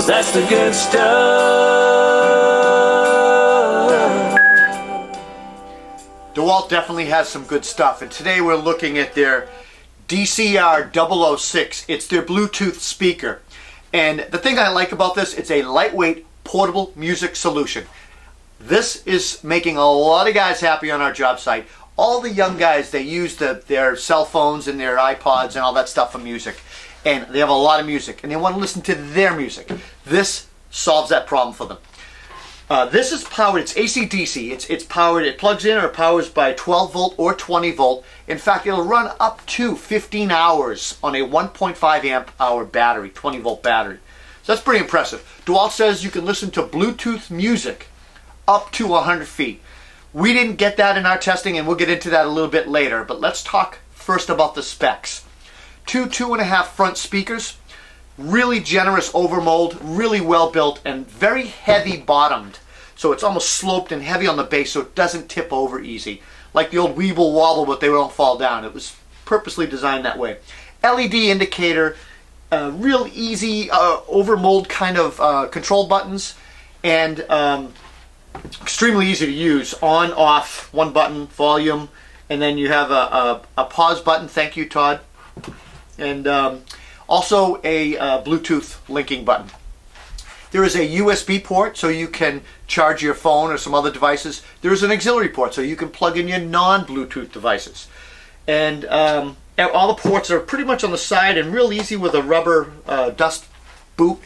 That's the good stuff. Dewalt definitely has some good stuff, and today we're looking at their DCR006. It's their Bluetooth speaker. And the thing I like about this, it's a lightweight, portable music solution. This is making a lot of guys happy on our job site. All the young guys, they use their cell phones and their iPods and all that stuff for music. And they have a lot of music, and they want to listen to their music. This solves that problem for them. This is powered, it's AC/DC. It's powered, it plugs in or powers by 12 volt or 20 volt. In fact, it'll run up to 15 hours on a 1.5 amp hour battery, 20 volt battery. So that's pretty impressive. Dewalt says you can listen to Bluetooth music up to 100 feet. We didn't get that in our testing, and we'll get into that a little bit later, but let's talk first about the specs. 2.5 front speakers, really generous overmold, really well built, and very heavy bottomed. So it's almost sloped and heavy on the base so it doesn't tip over easy. Like the old Weeble Wobble, but they don't fall down. It was purposely designed that way. LED indicator, real easy overmold kind of control buttons, and extremely easy to use. On, off, one button, volume, and then you have a pause button. Thank you, Todd. And also a Bluetooth linking button. There is a USB port so you can charge your phone or some other devices. There is an auxiliary port so you can plug in your non-Bluetooth devices. And all the ports are pretty much on the side and real easy with a rubber dust boot.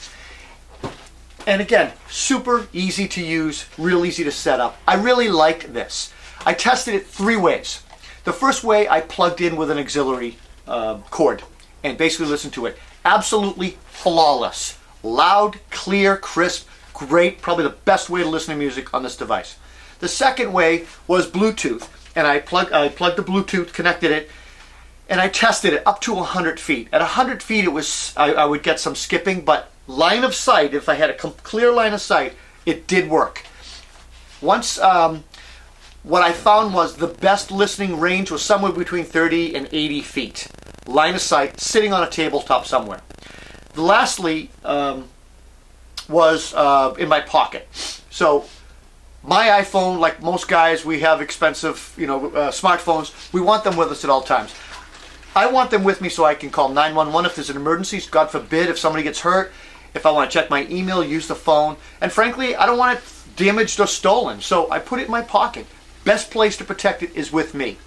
And again, super easy to use, real easy to set up. I really liked this. I tested it 3 ways. The first way, I plugged in with an auxiliary cord and basically listened to it. Absolutely flawless. Loud, clear, crisp, great. Probably the best way to listen to music on this device. The second way was Bluetooth, and I plugged the Bluetooth, connected it, and I tested it up to 100 feet. At 100 feet, it was I would get some skipping, but line of sight, if I had a clear line of sight, it did work. Once, what I found was the best listening range was somewhere between 30 and 80 feet. Line of sight, sitting on a tabletop somewhere. Lastly, was in my pocket. So my iPhone, like most guys, we have expensive, smartphones. We want them with us at all times. I want them with me so I can call 911 if there's an emergency. God forbid, if somebody gets hurt. If I want to check my email, use the phone. And frankly, I don't want it damaged or stolen. So I put it in my pocket. Best place to protect it is with me.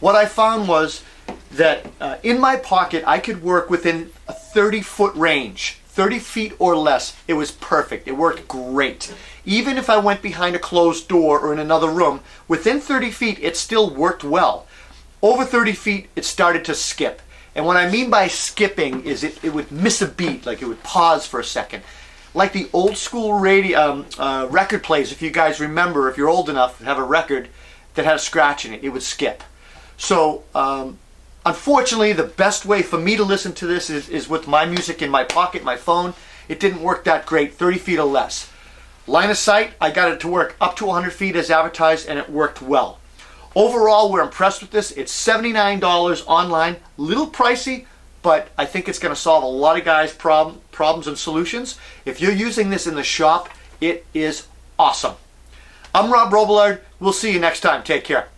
What I found was that in my pocket, I could work within a 30-foot range, 30 feet or less. It was perfect. It worked great. Even if I went behind a closed door or in another room, within 30 feet, it still worked well. Over 30 feet, it started to skip. And what I mean by skipping is it would miss a beat, like it would pause for a second. Like the old school radio record plays, if you guys remember, if you're old enough to have a record that had a scratch in it, it would skip. So, unfortunately, the best way for me to listen to this is with my music in my pocket, my phone. It didn't work that great, 30 feet or less. Line of sight, I got it to work up to 100 feet as advertised, and it worked well. Overall, we're impressed with this. It's $79 online, little pricey, but I think it's going to solve a lot of guys' problems and solutions. If you're using this in the shop, it is awesome. I'm Rob Robillard. We'll see you next time. Take care.